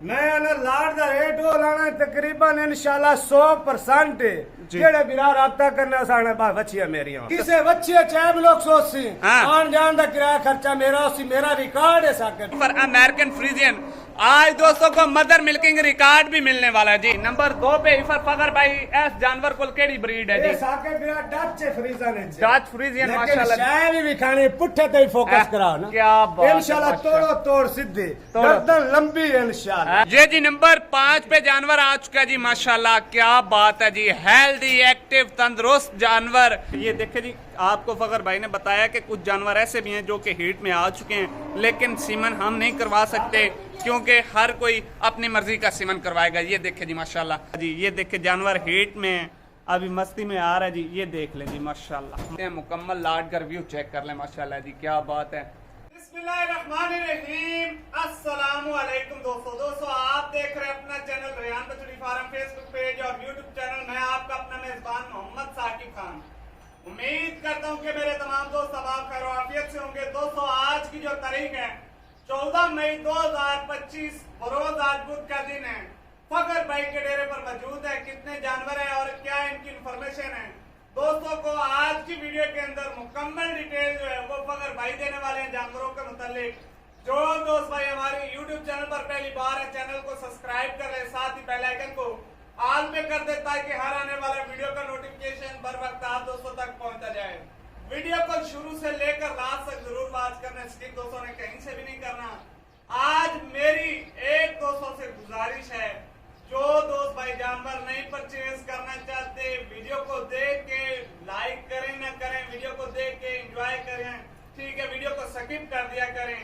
मैं ना लाड का रेट वो लाना तकरीबन इंशाल्लाह 100% जेड़े बिरा राब्ता करना साने बा बच्चियां मेरियां किसे बच्चियां चाहे भी लोग सोचसी आन जान दा किराया खर्चा मेरा उसी मेरा रिकॉर्ड है साके पर अमेरिकन फ्रीजियन आज दोस्तों को मदर मिल्किंग रिकॉर्ड भी मिलने वाला है जी। नंबर 2 पे इफर फगर भाई एस जानवर को केड़ी ब्रीड है जी? साके बिरा डच फ्रीजन है डच फ्रीजियन माशाल्लाह शायद भी खाने पुट्ठे ते फोकस कराओ ना क्या बात इंशाल्लाह तोड़ो तोड़ सीधे गर्दन लंबी इंशाल्लाह। ये जी नंबर 5 पे जानवर आ चुका है जी माशाल्लाह, क्या बात है जी। हेल्दी एक्टिव तंदुरुस्त जानवर। ये देखे जी आपको फगर भाई ने बताया कि कुछ जानवर ऐसे भी हैं जो कि हीट में आ चुके हैं, लेकिन सीमन हम नहीं करवा सकते क्योंकि हर कोई अपनी मर्जी का सीमन करवाएगा। ये देखे जी माशाल्लाह जी, ये देखे जानवर हीट में अभी मस्ती में आ रहा है जी। ये देख लें जी माशाल्लाह, मुकम्मल लाड कर व्यू चेक कर लें माशाल्लाह जी, क्या बात है। बिस्मिल्लाहिर्रहमानिर्रहीम, अस्सलामु अलैकुम दोस्तों आप देख रहे हैं अपना चैनल रेहान बछड़ी फार्म फेसबुक पेज और यूट्यूब चैनल। मैं आपका अपना मेजबान मोहम्मद साकिब खान। उम्मीद करता हूं कि मेरे तमाम दोस्त अब खैर आफियत से होंगे। दोस्तों आज की जो तारीख है 14 मई 2025 बरोज आज बुध का दिन है। फगर भाई के डेरे पर मौजूद है। कितने जानवर हैं और क्या इनकी इंफॉर्मेशन है दोस्तों को आज की वीडियो के अंदर मुकम्मल डिटेल जो है वो फगर भाई देने वाले हैं जानवरों के मुतालिक। जो दोस्त भाई हमारे यूट्यूब चैनल पर पहली बार है चैनल को सब्सक्राइब कर ले, साथ ही बेल आइकन को ऑल पे कर दे ताकि हर आने वाला वीडियो का नोटिफिकेशन बर वक्त आप दोस्तों तक पहुंचता जाए। वीडियो को शुरू से लेकर लास्ट तक जरूर वॉच करना, स्किप दोस्तों ने कहीं से भी नहीं करना। आज मेरी एक दोस्तों से गुजारिश है, जो दोस्त भाई जानवर नहीं परचेज करना चाहते वीडियो को देख के लाइक करें ना करें, वीडियो को देख के एंजॉय करें, ठीक है, वीडियो को स्किप कर दिया करें।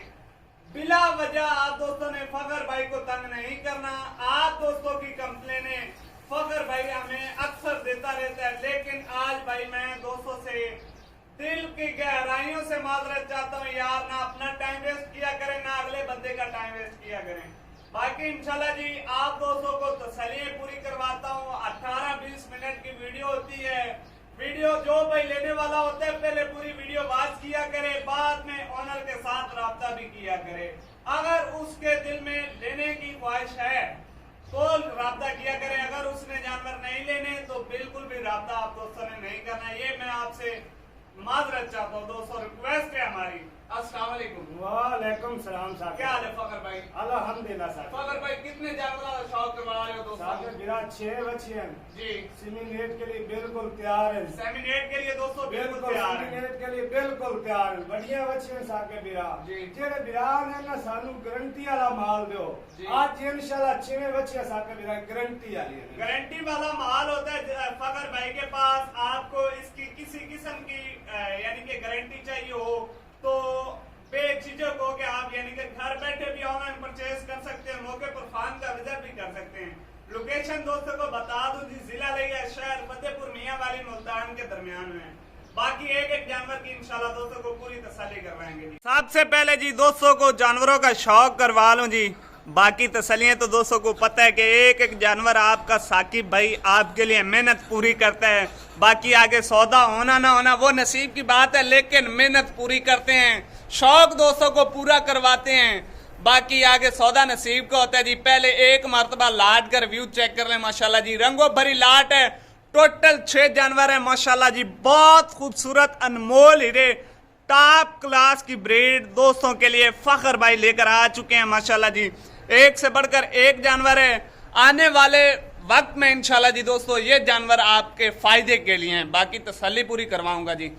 बिला वजह आप दोस्तों ने फगर भाई को तंग नहीं करना। आप दोस्तों की कंप्लेनें फगर भाई हमें अक्सर देता रहता है, लेकिन आज भाई मैं दोस्तों से दिल की गहराइयों से माजरत चाहता हूँ यार, ना अपना टाइम वेस्ट किया करें ना अगले बंदे का टाइम वेस्ट किया करें। बाकी इंशाल्लाह जी आप दोस्तों को तसल्लियां पूरी करवाता हूँ। 18-20 मिनट की वीडियो होती है। वीडियो जो भाई लेने वाला होता है पहले पूरी वीडियो वॉच किया करे, बाद में ओनर के साथ राब्ता भी किया करे। अगर उसके दिल में लेने की ख्वाहिश है तो राब्ता किया करे, अगर उसने जानवर नहीं लेने तो बिल्कुल भी राब्ता आप दोस्तों ने नहीं करना। ये मैं आपसे माजरत चाहता हूँ दोस्तों, रिक्वेस्ट है हमारी। अस्सलाम वालेकुम। वालेकुम सलाम साहब, क्या हाल है फकर भाई? अल्हम्दुलिल्लाह साहब। फकर भाई कितने जानवर का शौक करवा रहे हो दोस्तों? साहब मेरा 6 बच्चे हैं जी। सेमिनेट के लिए बिल्कुल तैयार है। सेमिनेट के लिए दोस्तों बिल्कुल बिल्कुल तैयार है। सेमिनेट के लिए बिल्कुल तैयार है। बढ़िया बच्चे हैं साके बिरा जी। जेड़े बिरा ने ना सानू गारंटी वाला माल दो। आज इंशाल्लाह 6 बच्चे साके बिरा गारंटी वाली है। गारंटी वाला माल होता है फकर भाई के पास। आपको इसकी किसी किस्म की यानी कि गारंटी चाहिए हो तो बेझिझक हो के आप यानी कि घर बैठे भी ऑनलाइन परचेज कर सकते हैं, मौके पर फार्म का विजिट भी कर सकते हैं। लोकेशन दोस्तों को बता दूं जी, जिला लिया शहर फतेहपुर मियां वाली मुल्तान के दरमियान में। बाकी एक जानवर की इंशाल्लाह दोस्तों को पूरी तसल्ली करवाएंगे जी। सबसे पहले जी दोस्तों को जानवरों का शौक करवा लूं जी, बाकी तसलियां तो दोस्तों को पता है कि एक जानवर आपका साकिब भाई आपके लिए मेहनत पूरी करता है। बाकी आगे सौदा होना ना होना वो नसीब की बात है, लेकिन मेहनत पूरी करते हैं, शौक दोस्तों को पूरा करवाते हैं। बाकी आगे सौदा नसीब का होता है जी। पहले एक मरतबा लाट कर व्यू चेक कर ले माशाल्लाह जी, रंगो भरी लाट है। टोटल 6 जानवर है माशाल्लाह जी, बहुत खूबसूरत अनमोल हीरे टॉप क्लास की ब्रीड दोस्तों के लिए फखर भाई लेकर आ चुके हैं माशाल्लाह जी। एक से बढ़कर एक जानवर है। आने वाले वक्त में इंशाल्लाह जी दोस्तों ये जानवर आपके फायदे के लिए हैं। बाकी तसल्ली पूरी करवाऊंगा जी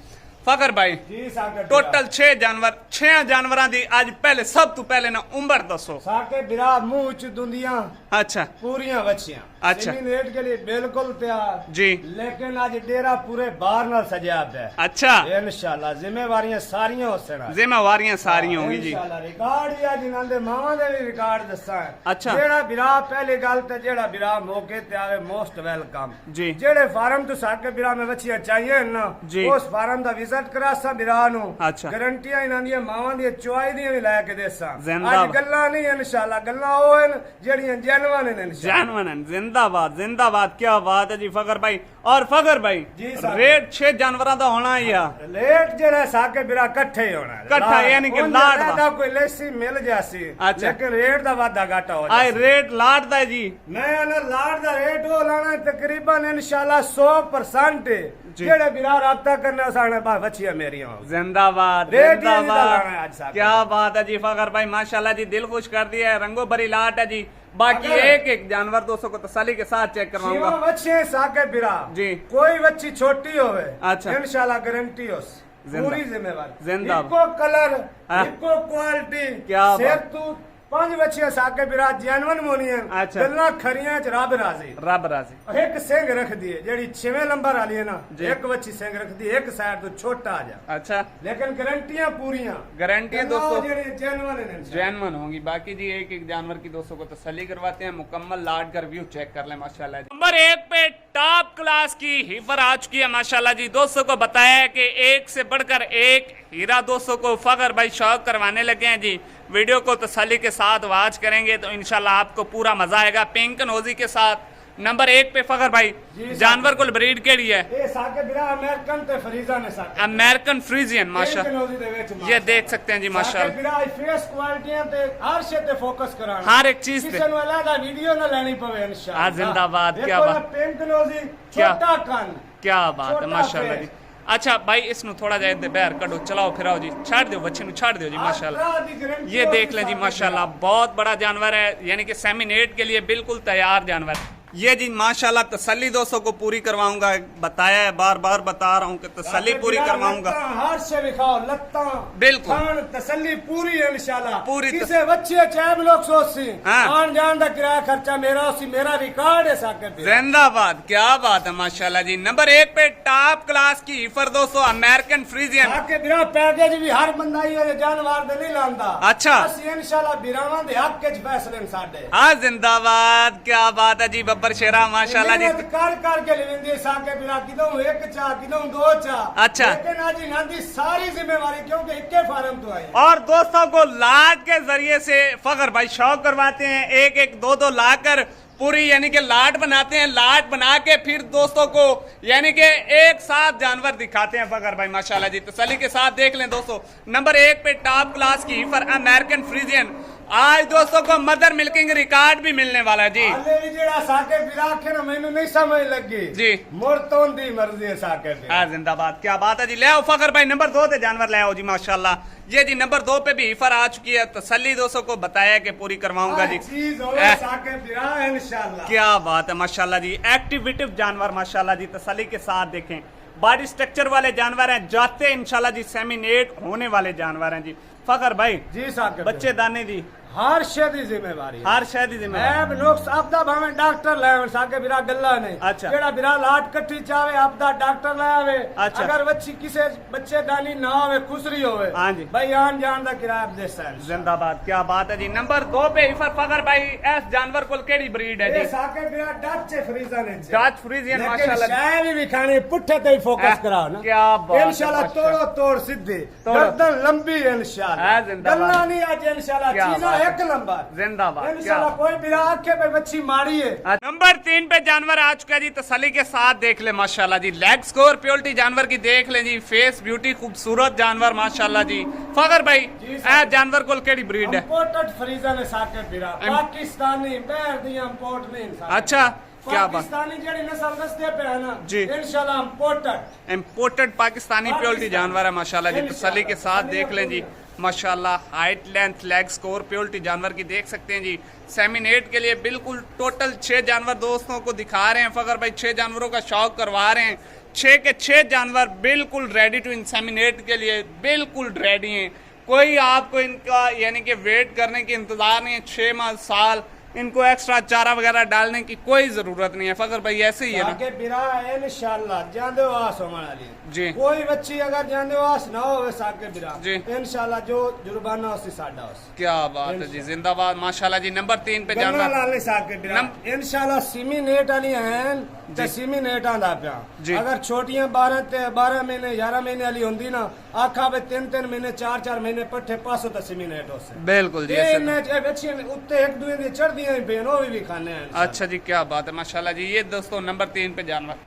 फकर भाई जी। साके टोटल 6 जानवर, 6 जानवर दी आज पहले सब तो पहले ना उम्र दसो। साके बिरा मुंह च दुंदियां अच्छा पूरियां बच्चियां अच्छा सेमिनेट के लिए बिल्कुल तैयार जी। लेकिन आज डेरा पूरे बाहर नाल सजा है। अच्छा इंशाल्लाह जिम्मेवारियां सारियां होसण जिम्मेवारियां सारी होंगी जी। इंशाल्लाह रिकॉर्ड ही आज इन्हां मामा दे भी रिकॉर्ड दसा है। अच्छा। जेड़ा बिरा पहली गल ते जेड़ा बिरा मौके ते आवे मोस्ट वेलकम जी। जेड़े फार्म तो साके बिरा में बच्चियां चाहिए ना जी। उस फार्म दा विजिट रिजल्ट करासा बिरानो अच्छा। गारंटियां इन्हां दी मावां दी चुआई दी भी लै के देसा जिंदाबाद। आज गल्लां नहीं इंशाल्लाह गल्लां ओ हन जेड़ियां जेनवन हैं इंशाल्लाह जानवन जिंदाबाद जिंदाबाद। क्या बात है जी फखर भाई। और फखर भाई जी साहब। रेट 6 जानवरों का होना ही आ लेट जेड़ा साके बिरा इकट्ठे ही होना इकट्ठा यानी कि लाट दा। दा कोई लेसी मिल जासी अच्छा। लेकिन रेट दा वादा घाटा हो आए जासी रेट लाट दा है जी। मैं ना लाट दा रेट वो लाना है तकरीबन इंशाल्लाह 100% जी। जेड़े बिरा राब्ता करना साने बा बचिया मेरियां जिंदाबाद रेट ही जिंदाबाद। लाना है आज साहब। क्या बात है जी फखर भाई माशाल्लाह जी दिल खुश कर दिया है। रंगो भरी लाट है जी। बाकी अगर- एक एक जानवर दोस्तों को तसल्ली के साथ चेक शिवा करवाऊंगा। बच्चे साके बिरा जी। कोई बच्ची छोटी होवे अच्छा। इंशाल्लाह गारंटी हो जिंदा- पूरी जिम्मेवारी जिंदाबाद। इको कलर हाँ। इको क्वालिटी क्या बात। सेहत तू 5 बच्चियां साके बिरा जानवन मोनियां अच्छा। गल्ला खरियां च रब राजी रब राजी। एक सिंह रख दिए जेड़ी 6वें नंबर वाली है ना जी। एक बच्ची सिंह रख दी एक साइड तो छोटा आ जा अच्छा लेकिन गारंटियां पूरियां गारंटी है गल्लां दोस्तों जेड़ी जेनवन है जैनवन होंगी। बाकी जी एक एक जानवर की दोस्तों को तसल्ली करवाते हैं। मुकम्मल लाट का रिव्यू चेक कर लें माशाल्लाह जी। नंबर 1 पे टॉप क्लास की हीफर आ चुकी है माशाल्लाह जी। दोस्तों को बताया है कि एक से बढ़कर एक हीरा दोस्तों को फखर भाई शौक करवाने लगे हैं जी। वीडियो को तसल्ली के साथ वॉच करेंगे तो इंशाल्लाह आपको पूरा मजा आएगा। पिंक नोजी के साथ नंबर 1 पे फखर भाई जी, जानवर को ब्रीड केड़ी है? ये साके बिरा अमेरिकन ते फरीजा ने साके अमेरिकन फ्रीजियन एक माशा नौजी दे विच ये माशाअल्लाह। देख सकते हैं जी साके माशाल्लाह। बिरा फेस क्वालिटियां ते हर शे ते फोकस कराना हर एक चीज पे। किसी नु अलग वीडियो ना लेनी पवे इंशाल्लाह। हाँ, जिंदाबाद, देखो क्या ना, बात। पिंक नोजी क्या? छोटा कान क्या बात है छोटा माशाल्लाह जी। फेस। अच्छा भाई इसनु थोड़ा जाए दे बाहर करो चलाओ फिराओ जी छाड़ दो बच्चे नु छाड़ दो जी माशाल्लाह। ये देख लें जी माशाल्लाह बहुत बड़ा जानवर है यानी कि सेमिनेट के लिए बिल्कुल तैयार जानवर। ये जी माशाल्लाह तसल्ली दोस्तों को पूरी करवाऊंगा। बताया है बार बार बता रहा हूँ कि तसल्ली पूरी करवाऊंगा। हर से दिखाओ लत्ता बिल्कुल। खान तसल्ली पूरी है इंशाल्लाह। पूरी किसे बच्चे चाहे लोग सोचती हाँ। आन जान दा किराया खर्चा मेरा उसी मेरा रिकॉर्ड है साके बिरा। जिंदाबाद। क्या बात है माशाल्लाह जी। नंबर 1 पे टॉप क्लास की हीफर दोस्तों अमेरिकन फ्रीजियन। साके बिरा पैकेज भी हर बंदा ही जानवर दे नहीं लांदा। अच्छा। ਅਸੀਂ इंशाल्लाह बिरावां दे हक च फैसले ने साडे। हाँ जिंदाबाद। क्या बात है जी बब्बर शेरा माशाल्लाह जी। मेहनत कर के लेवेंदी साके बिरा किदों एक चा किदों दो चा। अच्छा। लेकिन आज इन्हां दी सारी जिम्मेवारी क्योंकि इक्के फार्म तो आई। और दोस्तों को लाट के जरिए से फखर भाई शौक करवाते हैं। एक एक दो दो लाकर पूरी यानी कि लाट बनाते हैं। लाट बना के फिर दोस्तों को यानी कि एक साथ जानवर दिखाते हैं फखर भाई माशाल्लाह जी। तसल्ली के साथ देख लें दोस्तों। नंबर 1 पे टॉप क्लास की हीफर अमेरिकन फ्रीजियन। आज दोस्तों को मदर मिल्किंग रिकॉर्ड भी मिलने वाला है जी। हाले भी जेड़ा साके बिरा के ना मैनू नहीं समझ लगी जी। मुर्तों दी मर्जी है साके बिरा। हाँ जिंदाबाद। क्या बात है जी। ले आओ फखर भाई नंबर 2 पे जानवर ले आओ जी माशाल्लाह। ये जी नंबर 2 पे भी हीफर आ चुकी है। तसल्ली दोस्तों को बताया कि पूरी करवाऊंगा जी। चीज हो साके बिरा इंशाल्लाह। क्या बात है माशाल्लाह जी। एक्टिवेटिव जानवर माशाल्लाह जी। तसल्ली के साथ देखें बॉडी स्ट्रक्चर वाले जानवर हैं। जाते इंशाल्लाह जी सेमिनेट होने वाले जानवर हैं जी। फखर भाई जी साके बच्चे दाने दी हर शे दी जिम्मेवारी है। हर शायद ही जिम्मेदार। ऐब नुक्स आपदा भावे डॉक्टर ले आवे साके बिरा गल्ला नहीं। अच्छा। जेड़ा बिरा लाट कट्ठी चावे आपदा डॉक्टर ले आवे। अच्छा। अगर बच्ची किसे बच्चे दानी ना होवे खुसरी होवे हाँ जी। भाई आन जान दा किराया देसा है। जिंदाबाद। क्या बात है जी। नंबर 2 पे हीफर फखर भाई एस जानवर को केड़ी ब्रीड है ये जी? साके बिरा डच फ्रीजा ने डच फ्रीजियन लेकिन माशाल्लाह। शायद भी खाने पुट्ठे ते ही फोकस कराओ ना। क्या बात है, इंशाल्लाह माशाल्लाह। तोड़ो तोड़ सिद्धि तोड़ो। गर्दन लंबी इंशाल्लाह। हाँ, जिंदाबाद। गल्ला नहीं आज इंशाल्लाह क्या चीज़ा बात है। एक नंबर जिंदाबाद। क्या इंशाल्लाह कोई बिरा आंखें पे बच्ची मारी है। नंबर 3 पे जानवर आ चुका है जी। तसल्ली के साथ देख ले माशाल्लाह जी। लेग स्कोर प्योरिटी जानवर की देख ले जी। फेस ब्यूटी खूबसूरत जानवर माशाल्लाह जी। फखर भाई जी, ए जानवर को केड़ी ब्रीड है? इंपोर्टेड फ्रीजा ने साके बिरा पाकिस्तानी बाहर दी इंपोर्ट नहीं इंसान। अच्छा क्या बात। पाकिस्तानी जेडी नस्ल दसते पे है ना जी। इंशाल्लाह इंपोर्टेड इम्पोर्टेड पाकिस्तानी प्योरिटी जानवर है माशाल्लाह जी। तसल्ली के साथ देख लें जी माशाल्लाह। Height length leg score purity जानवर की देख सकते हैं जी। सेमिनेट के लिए बिल्कुल टोटल 6 जानवर दोस्तों को दिखा रहे हैं फखर भाई। 6 जानवरों का शौक करवा रहे हैं। 6 के 6 जानवर बिल्कुल रेडी टू इंसेमिनेट के लिए बिल्कुल रेडी हैं। कोई आपको इनका यानी कि वेट करने की इंतजार नहीं है। 6 माह साल इनको एक्स्ट्रा चारा वगैरह डालने की कोई जरूरत नहीं है। फखर भाई ऐसे ही है ना? साके बिरा इंशाल्लाह जांदे वास होने वाली जी। कोई बच्ची अगर जांदे वास ना हो साके बिरा जी। इंशाल्लाह जो जुर्माना उसी साडा उस। क्या बात है जी, जिंदाबाद माशाल्लाह जी। नंबर 3 पे जानवर लाले साके बिरा इंशाल्लाह सिमी नेट वाली हैं ते सिमी नेट आंदा जी। पिया। अगर छोटियां 12 महीने 11 महीने वाली होंदी ना आखा बे 3 महीने 4 महीने पट्ठे पासो तो सिमी नेट हो से। बिल्कुल जी ये ऐसे। ने बच्ची उत्ते एक दूसरे दी चढ़दियां बेनो भी खाने हैं। अच्छा जी, क्या बात है माशाल्लाह जी। ये दोस्तों नंबर 3 पे जानवर।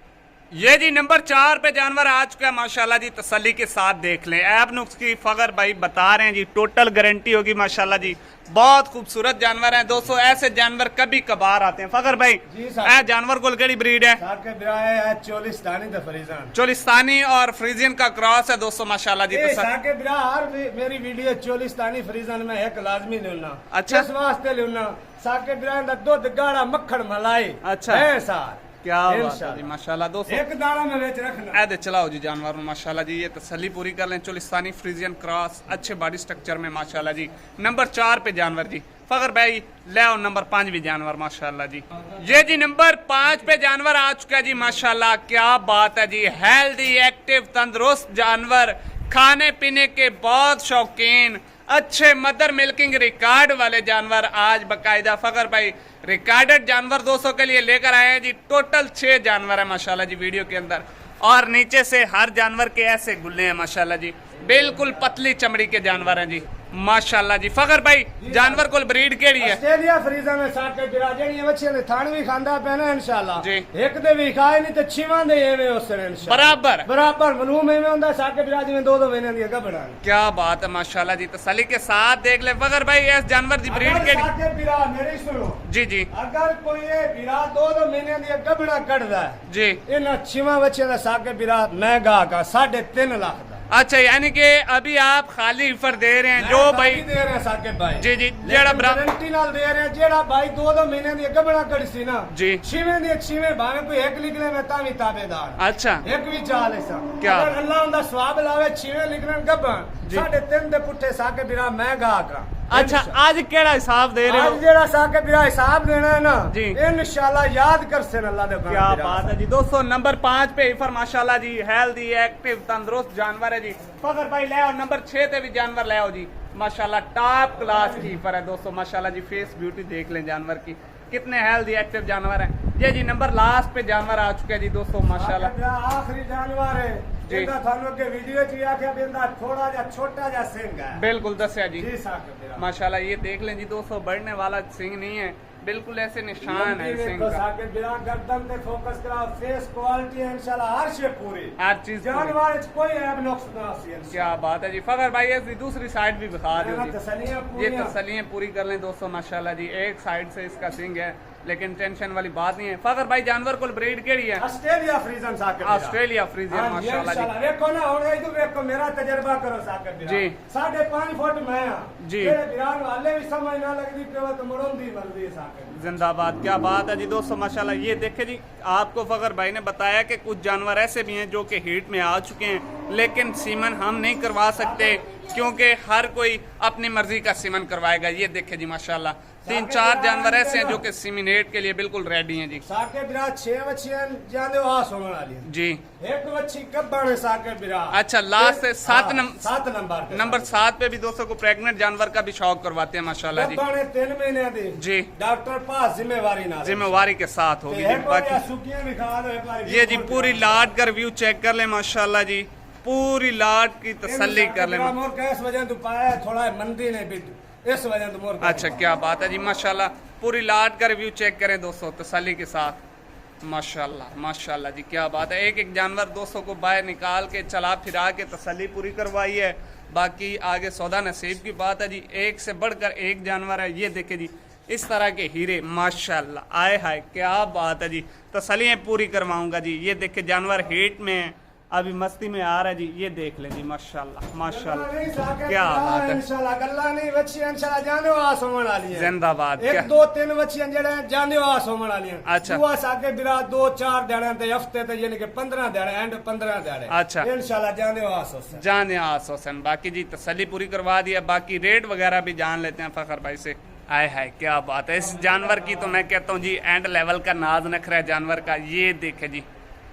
ये जी नंबर 4 पे जानवर आ चुका है माशाल्लाह जी। तसल्ली के साथ देख लें। ऐब नुक्स की फखर भाई बता रहे हैं जी, टोटल गारंटी होगी माशाल्लाह जी। बहुत खूबसूरत जानवर हैं दोस्तों। ऐसे जानवर कभी कभार आते हैं। फखर भाई ऐ जानवर को केड़ी ब्रीड है? साके बिरा है चोलिस्तानी द फरीजान। चोलिस्तानी और फ्रीजियन का क्रॉस है दोस्तों माशाल्लाह जी। ये साके बिरा हर मेरी वीडियो चोलिस्तानी फरीजान में एक लाजमी लेना। अच्छा। इस वास्ते लेना साके बिरा दा दूध गाढ़ा मक्खन मलाई। अच्छा। है सार क्या बात है जी माशाल्लाह दोस्तों। एक दाना में बेच रखना। ऐदे चलाओ जी जानवर में माशाल्लाह जी। ये तसल्ली पूरी कर लें। चोलिस्तानी फ्रीजियन क्रॉस अच्छे बॉडी स्ट्रक्चर में माशाल्लाह जी। नंबर 4 पे जानवर जी। फखर भाई ले आओ नंबर 5 भी जानवर माशाल्लाह जी। ये जी नंबर 5 पे जानवर आ चुका है जी माशाल्लाह। क्या बात है जी। हेल्दी एक्टिव तंदुरुस्त जानवर, खाने पीने के बहुत शौकीन, अच्छे मदर मिल्किंग रिकॉर्ड वाले जानवर आज बकायदा फखर भाई रिकॉर्डेड जानवर दोस्तों के लिए लेकर आए हैं जी। टोटल 6 जानवर है माशाल्लाह जी वीडियो के अंदर। और नीचे से हर जानवर के ऐसे गुल्ले हैं माशाल्लाह जी। बिल्कुल पतली चमड़ी के जानवर हैं जी माशाल्लाह जी। फखर भाई जानवर को ब्रीड केड़ी है? ऑस्ट्रेलिया फ्रीजन में साके बिरा जेडी बच्चे ने थान भी खांदा पेना इंशाल्लाह जी। एक दे भी खाए नहीं ते छिवां दे एवे उससे इंशाल्लाह बराबर बराबर मालूम एवे हुंदा साके बिरा जिवें 2 महीने दी गबड़ा। क्या बात है माशाल्लाह जी। तसल्ली के साथ देख ले फखर भाई इस जानवर की ब्रीड केड़ी? साके बिरा मेरी सुनो जी जी अगर कोई ये बिरा 2 महीने दी गबड़ा कढदा है जी। इन छिवां बच्चे दा साके बिरा महंगा का 3.5 लाख दा। अच्छा यानी कि अभी आप खाली ऑफर दे रहे हैं जो भाई दे रहे हैं साके भाई। जी जी जेड़ा गारंटी नाल दे रहे हैं जेड़ा भाई 2 महीने दी गबड़ा कढ़ सी ना जी। छिवें दी छिवें भावे कोई एक निकले मैं तावी ताबेदार। अच्छा एक भी चाल ऐसा क्या? अगर अल्लाह उनका स्वाब लावे छिवें निकलन गबन 3.5 दे पुट्ठे साके बिरा महंगा का। अच्छा आज केड़ा हिसाब दे रहे हो? आज जेड़ा साके बिरा हिसाब देना है ना जी। इंशाल्लाह याद कर से अल्लाह दे क्या बात है जी दोस्तों। नंबर 5 पे इफर माशाल्लाह जी। हेल्दी एक्टिव तंदुरुस्त जानवर है जी। फखर भाई ले आओ नंबर 6 पे भी जानवर ले आओ जी माशाल्लाह। टॉप क्लास की इफर है दोस्तों माशाल्लाह जी। फेस ब्यूटी देख लें जानवर की, कितने हेल्दी एक्टिव जानवर हैं। ये जी नंबर लास्ट पे जानवर आ चुके हैं जी दोस्तों माशाल्लाह। आखिरी जानवर है जी। जिंदा थानों के वीडियो च आके बिंदा थोड़ा जा छोटा जा सिंह है। बिल्कुल दसिया जी जी साके बिरा माशाल्लाह। ये देख लें जी दोस्तों बढ़ने वाला सिंह नहीं है, बिल्कुल ऐसे निशान है सिंह का। साके बिरा गर्दन पे फोकस करा फेस क्वालिटी है इंशाल्लाह हर शे पूरी हर चीज पूरी। जानवर च कोई ऐब नुक्स ना सी। क्या बात है जी। फखर भाई ऐसी दूसरी साइड भी दिखा दो जी। तसल्लियां ये पूरी तसल्लियां पूरी कर लें दोस्तों माशाल्लाह जी। एक साइड से इसका सिंग है लेकिन टेंशन वाली बात नहीं है। फखर भाई जानवर को ब्रीड केड़ी है? ऑस्ट्रेलिया फ्रीजन साके बिरा। ऑस्ट्रेलिया फ्रीजियन हाँ, माशाल्लाह जी। इंशाल्लाह देखो ना और इधर देखो मेरा तजर्बा करो साके बिरा जी। 5.5 फुट मैं जी। मेरे बिरान वाले भी समझ ना लगदी पे तो मरोंदी मरदी है साके बिरा। जिंदाबाद। क्या बात है जी दोस्तों माशाल्लाह। ये देखे जी आपको फखर भाई ने बताया कि कुछ जानवर ऐसे भी हैं जो कि हीट में आ चुके हैं लेकिन सीमन हम नहीं करवा सकते क्योंकि हर कोई अपनी मर्जी का सीमन करवाएगा। ये देखे जी माशाल्लाह 3-4 जानवर ऐसे हैं जो कि सीमिनेट के लिए बिल्कुल रेडी हैं जी। साके बिरा 6 बच्चियां जांदे आस होने वाली है जी। एक बच्ची कब्बड़ है साके बिरा। अच्छा लास्ट से 7 नंबर पे। नंबर 7 पे भी दोस्तों को प्रेग्नेंट जानवर का भी शौक करवाते हैं माशाल्लाह जी। कब्बड़ है 3 महीने दी जी। डॉक्टर पास जिम्मेवारी ना जिम्मेवारी के साथ होगी जी। बाकी सुकियां भी खा दो एक बार। ये जी पूरी लाट का रिव्यू चेक कर ले माशाल्लाह जी। पूरी लाट की तसल्ली कर ले। मोर कैस वजह तो पाया थोड़ा मंदी ने भी इस वजह तो मोर। अच्छा क्या बात है जी माशाल्लाह। पूरी लाट का रिव्यू चेक करें दोस्तों तसल्ली के साथ माशाल्लाह माशाल्लाह जी। क्या बात है। एक एक जानवर दोस्तों को बाहर निकाल के चला फिरा के तसल्ली पूरी करवाई है। बाकी आगे सौदा नसीब की बात है जी। एक से बढ़कर एक जानवर है। ये देखे जी इस तरह के हीरे माशाल्लाह। आए हाय क्या बात है जी। तसल्लियाँ पूरी करवाऊंगा जी। ये देखे जानवर हीट में है अभी मस्ती में आ रहा है जी। ये देख लें जी माशाल्लाह माशाल्लाह। क्या बात है। इंशाल्लाह गल्ला नहीं बच्ची इंशाल्लाह जाने आस होने वाली है। जिंदाबाद। एक 2-3 बच्चियां जेड़े जाने आस होने वाली हैं। अच्छा। दुआ साके बिरा 2-4 दिहाड़े ते हफ्ते ते यानी कि 15 दिहाड़े एंड 15 दिहाड़े। अच्छा इंशाल्लाह जाने आस होसे। जाने आस हुसैन। बाकी जी तसल्ली पूरी करवा दिया। बाकी रेट वगैरह भी जान लेते हैं फखर भाई से। आय हाय क्या बात है इस जानवर की, तो मैं कहता हूँ जी एंड लेवल का नाज नखरा है जानवर का। ये देखे जी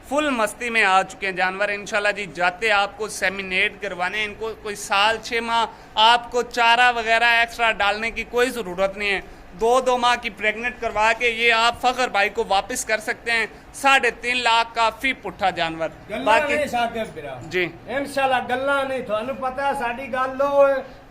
फुल मस्ती में आ चुके हैं जानवर। इंशाल्लाह जी जाते आपको सेमिनेट करवाने, इनको कोई साल 6 माह आपको चारा वगैरह एक्स्ट्रा डालने की कोई ज़रूरत नहीं है। 2 माह की प्रेग्नेंट करवा के ये आप फखर भाई को वापस कर सकते हैं। 3.5 लाख का फी पुट्ठा जानवर। बाकी जी इंशाल्लाह गल्ला नहीं, थानू पता है साडी गल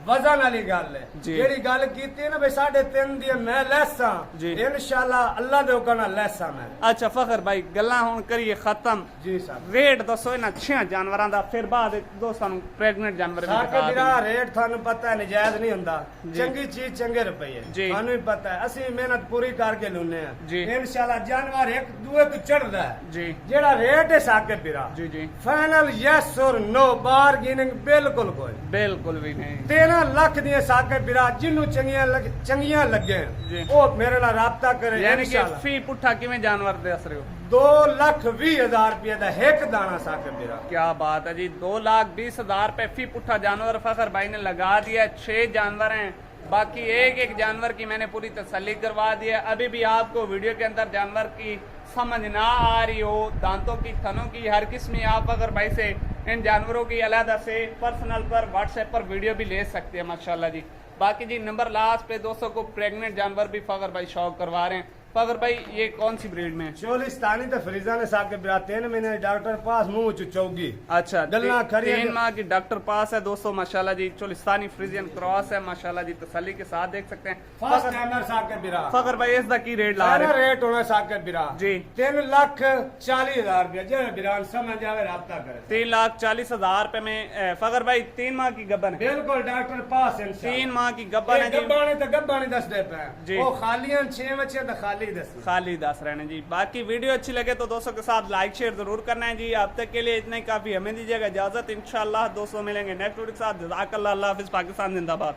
वजन वाली गल है। जेड़ी गल कीती ना भाई 3.5 दी मैं लेसा, इंशाल्लाह अल्लाह दे हुक्म नाल लेसा मैं। अच्छा फखर भाई गल्ला हुण करिए खत्म। जी साहब रेट दसो इन्हां 6 जानवरां दा, फिर बाद दोस्तां नूं प्रेग्नेंट जानवर भी साके दिखा बिरा रेट थानू पता है नजायज नहीं हुंदा, चंगी चीज चंगे रुपये थानू भी पता है। असि मेहनत पूरी करके लुने हैं इंशाल्लाह। जानवर एक दूए तो चढ़दा है जी। जेड़ा रेट है साके बिरा जी जी फाइनल यस और नो, बार्गेनिंग बिल्कुल कोई बिल्कुल भी नहीं। 13 लाख दिए साके बिरा जिन्नू चंगियां लगे वो मेरे नाल राबता करे। यानी कि फी पुट्ठा किवें जानवर दस रहे हो? 2,20,000 रुपये का एक दाना साके बिरा। क्या बात है जी 2,20,000 रुपए फी पुट्ठा जानवर फखर भाई ने लगा दिया। 6 जानवर हैं, बाकी एक जानवर की मैंने पूरी तसल्ली करवा दी है। अभी भी आपको वीडियो के अंदर जानवर की समझ ना आ रही हो, दांतों की थनों की हर किस्म, आप अगर भाई से इन जानवरों की अलहदा से पर्सनल पर व्हाट्सएप पर वीडियो भी ले सकते हैं माशाल्लाह जी। बाकी जी नंबर लास्ट पे दोस्तों को प्रेग्नेंट जानवर भी फखर भाई शौक करवा रहे हैं। फखर भाई ये कौन सी ब्रीड में? चोलिस्तानी तो फ्रीजा ने साके बिरा 3 महीने डॉक्टर पास मुंह चौगी। अच्छा 3 माह की डॉक्टर पास है दोस्तों माशाल्लाह जी। चोलिस्तानी फ्रीजियन क्रॉस है माशाल्लाह जी, तसल्ली के साथ देख सकते हैं। फर्स्ट टाइमर साके बिरा। फखर भाई इसका की रेट ला रहे हैं? रेट होना साके बिरा जी 3,40,000 रुपया। जो बिरा समझ जावे राब्ता करे 3,40,000 रुपए में। फखर भाई 3 माह की गब्बन है? बिल्कुल डॉक्टर पास है। 3 माह की गब्बन है जी। गब्बानी दस दे पे वो खाली 6 बच्चे तो खाली दस रहने जी। बाकी वीडियो अच्छी लगे तो दोस्तों के साथ लाइक शेयर जरूर करना है जी। अब तक के लिए इतना ही काफी, हमें दीजिएगा इजाजत। इंशाल्लाह दोस्तों मिलेंगे नेक्स्ट वीडियो के साथ। जज़ाकल्लाह, अल्लाह हाफिज़, पाकिस्तान जिंदाबाद।